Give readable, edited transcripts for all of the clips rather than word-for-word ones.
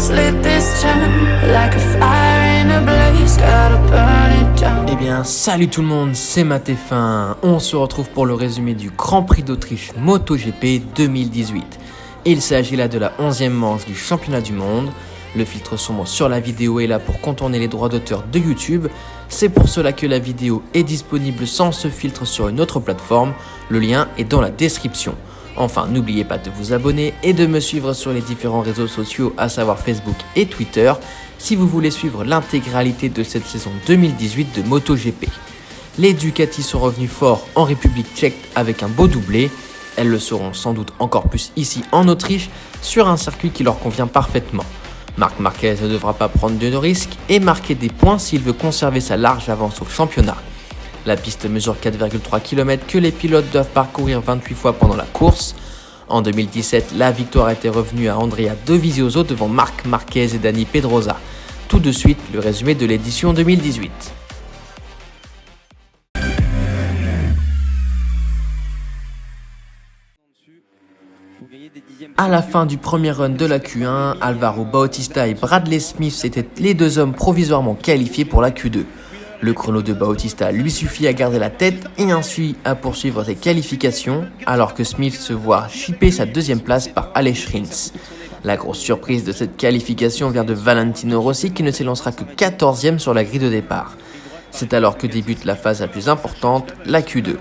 Eh bien, salut tout le monde, c'est Matéfin. On se retrouve pour le résumé du Grand Prix d'Autriche MotoGP 2018. Il s'agit là de la 11e manche du championnat du monde. Le filtre sombre sur la vidéo est là pour contourner les droits d'auteur de YouTube. C'est pour cela que la vidéo est disponible sans ce filtre sur une autre plateforme. Le lien est dans la description. Enfin, n'oubliez pas de vous abonner et de me suivre sur les différents réseaux sociaux, à savoir Facebook et Twitter, si vous voulez suivre l'intégralité de cette saison 2018 de MotoGP. Les Ducati sont revenus forts en République tchèque avec un beau doublé. Elles le seront sans doute encore plus ici en Autriche, sur un circuit qui leur convient parfaitement. Marc Marquez ne devra pas prendre de risques et marquer des points s'il veut conserver sa large avance au championnat. La piste mesure 4,3 km que les pilotes doivent parcourir 28 fois pendant la course. En 2017, la victoire était revenue à Andrea Dovizioso devant Marc Marquez et Dani Pedrosa. Tout de suite, le résumé de l'édition 2018. À la fin du premier run de la Q1, Alvaro Bautista et Bradley Smith étaient les deux hommes provisoirement qualifiés pour la Q2. Le chrono de Bautista lui suffit à garder la tête et ainsi à poursuivre ses qualifications, alors que Smith se voit chipper sa deuxième place par Aleix Rins. La grosse surprise de cette qualification vient de Valentino Rossi qui ne s'élancera que 14e sur la grille de départ. C'est alors que débute la phase la plus importante, la Q2.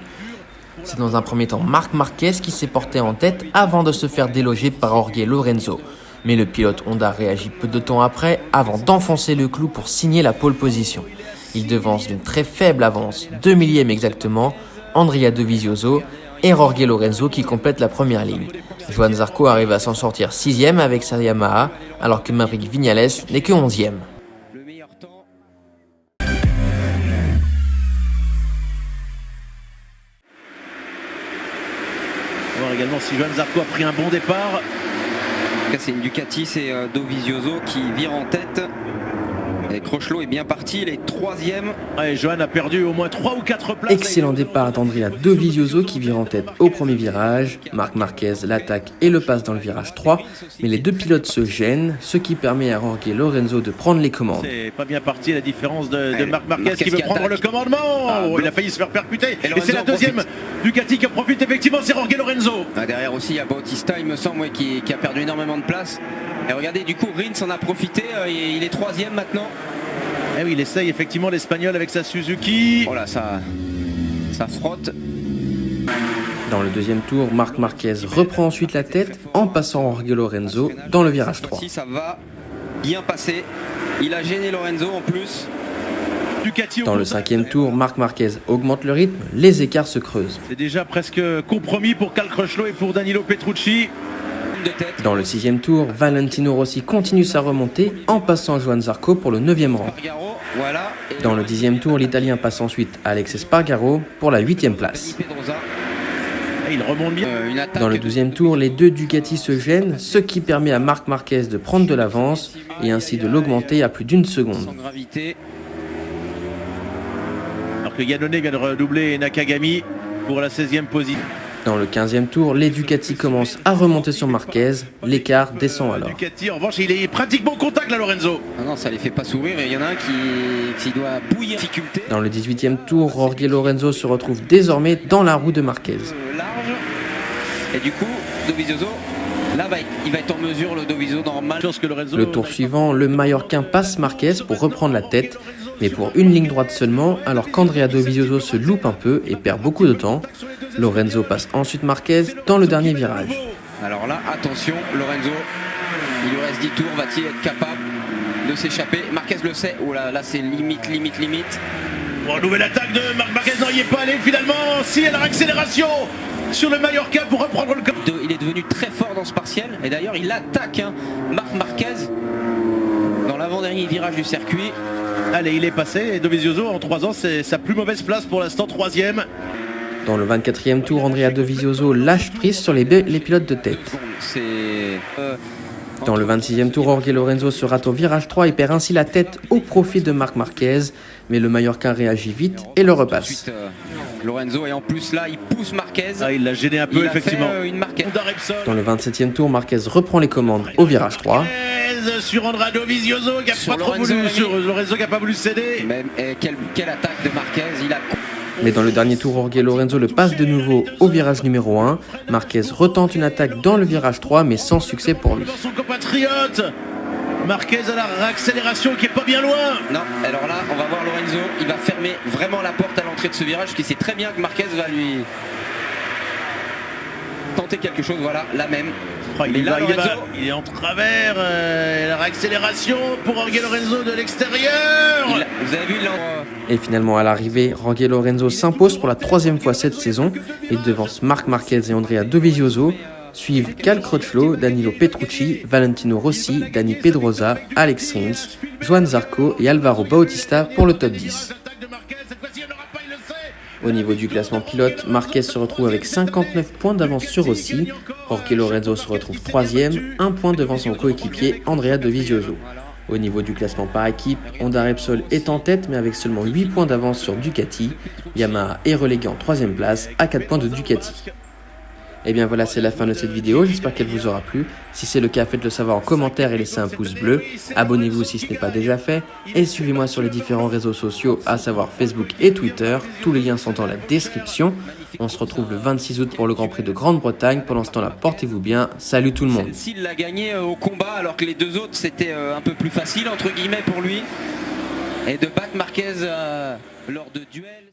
C'est dans un premier temps Marc Marquez qui s'est porté en tête avant de se faire déloger par Jorge Lorenzo. Mais le pilote Honda réagit peu de temps après avant d'enfoncer le clou pour signer la pole position. Il devance d'une très faible avance, 2 millièmes exactement, Andrea Dovizioso et Jorge Lorenzo qui complètent la première ligne. Johan Zarco arrive à s'en sortir 6e avec sa Yamaha, alors que Maverick Viñales n'est que 11e. Le meilleur temps. On va voir également si Johan Zarco a pris un bon départ. C'est une Ducati, c'est Dovizioso qui vire en tête. Et Crutchlow est bien parti, il est 3e. Ouais, Johan a perdu au moins 3 ou 4 places. Excellent départ d'Andrea Dovizioso qui vire en tête au premier virage. Marc Marquez l'attaque et le passe dans le virage 3. Mais les deux pilotes se gênent, ce qui permet à Jorge Lorenzo de prendre les commandes. C'est pas bien parti la différence de Marc Marquez qui veut prendre le commandement. Il a failli se faire percuter. Et c'est la deuxième Ducati qui en profite effectivement, c'est Jorge Lorenzo. Derrière aussi il y a Bautista, il me semble, qui a perdu énormément de place. Et regardez, du coup, Rins en a profité, il est 3e maintenant. Eh oui, il essaye effectivement l'Espagnol avec sa Suzuki. Voilà, ça frotte. Dans le deuxième tour, Marc Marquez reprend ensuite la tête en passant Jorge Lorenzo dans le virage 3. Si ça va bien passer, il a gêné Lorenzo en plus. Dans le cinquième tour, Marc Marquez augmente le rythme, les écarts se creusent. C'est déjà presque compromis pour Cal Crutchlow et pour Danilo Petrucci. Dans le sixième tour, Valentino Rossi continue sa remontée en passant Johan Zarco pour le 9e rang. Dans le 10e tour, l'Italien passe ensuite Alex Espargaro pour la 8e place. Il remonte bien. Dans le 12e tour, les deux Ducati se gênent, ce qui permet à Marc Marquez de prendre de l'avance et ainsi de l'augmenter à plus d'une seconde. Alors que Iannone vient de redoubler Nakagami pour la 16e position. Dans le 15e tour, les Ducati commencent à remonter sur Marquez, l'écart descend alors. Ducati, en revanche, il est pratiquement au contact là, Lorenzo. Ah non, ça les fait pas sourire et il y en a un qui doit bouillir. Difficulté. Dans le 18e tour, Jorge Lorenzo se retrouve désormais dans la roue de Marquez. Large. Et du coup, Dovizioso, là il va être en mesure, le Dovizioso normal. Le tour suivant, le Mallorquin passe Marquez pour reprendre la tête, mais pour une ligne droite seulement, alors qu'Andrea Dovizioso se loupe un peu et perd beaucoup de temps. Lorenzo passe ensuite Marquez dans le dernier virage. Alors là, attention, Lorenzo, il lui reste 10 tours, va-t-il être capable de s'échapper? Marquez le sait, oh là, là c'est limite. Bon, nouvelle attaque de Marc Marquez, non, il n'y est pas allé finalement, si elle a accélération sur le Mallorca pour reprendre le... Il est devenu très fort dans ce partiel, et d'ailleurs il attaque Marc Marquez dans l'avant-dernier virage du circuit. Allez, il est passé, et Dovizioso en 3 ans, c'est sa plus mauvaise place pour l'instant, 3e. Dans le 24e tour, Andrea Dovizioso lâche prise sur les pilotes de tête. Dans le 26e tour, Jorge Lorenzo se rate au virage 3 et perd ainsi la tête au profit de Marc Marquez. mais le Mallorquin réagit vite et le repasse. Lorenzo, et en plus là il pousse Marquez. Il l'a gêné un peu, effectivement. Dans le 27e tour, Marquez reprend les commandes au virage 3. Sur Andrea Dovizioso qui n'a pas trop voulu, sur Lorenzo qui n'a pas voulu céder. Mais quelle attaque de Marquez, Mais dans le dernier tour, Jorge Lorenzo le passe de nouveau au virage numéro 1. Marquez retente une attaque dans le virage 3, mais sans succès pour lui. Dans son compatriote, Marquez à la réaccélération qui est pas bien loin. Non, alors là, on va voir Lorenzo. Il va fermer vraiment la porte à l'entrée de ce virage, parce qu'il sait très bien que Marquez va lui tenter quelque chose. Voilà, la même. Il est en travers, la réaccélération pour Jorge Lorenzo de l'extérieur. Vous avez vu Et finalement à l'arrivée, Jorge Lorenzo s'impose pour la 3e fois cette saison et devance Marc Marquez et Andrea Dovizioso. Suivent Cal Crutchlow, Danilo Petrucci, Valentino Rossi, Dani Pedrosa, Alex Rins, Joan Zarco et Alvaro Bautista pour le top 10. Au niveau du classement pilote, Marquez se retrouve avec 59 points d'avance sur Rossi. Jorge Lorenzo se retrouve 3e, 1 point devant son coéquipier Andrea Dovizioso. Au niveau du classement par équipe, Honda Repsol est en tête mais avec seulement 8 points d'avance sur Ducati. Yamaha est relégué en 3e place à 4 points de Ducati. Et bien voilà, c'est la fin de cette vidéo, j'espère qu'elle vous aura plu. Si c'est le cas, faites-le savoir en commentaire et laissez un pouce bleu. Abonnez-vous si ce n'est pas déjà fait. Et suivez-moi sur les différents réseaux sociaux, à savoir Facebook et Twitter. Tous les liens sont dans la description. On se retrouve le 26 août pour le Grand Prix de Grande-Bretagne. Pendant ce temps-là, portez-vous bien. Salut tout le monde. S'il l'a gagné au combat, alors que les deux autres, c'était un peu plus facile, entre guillemets, pour lui. Et de battre Marquez lors de duels.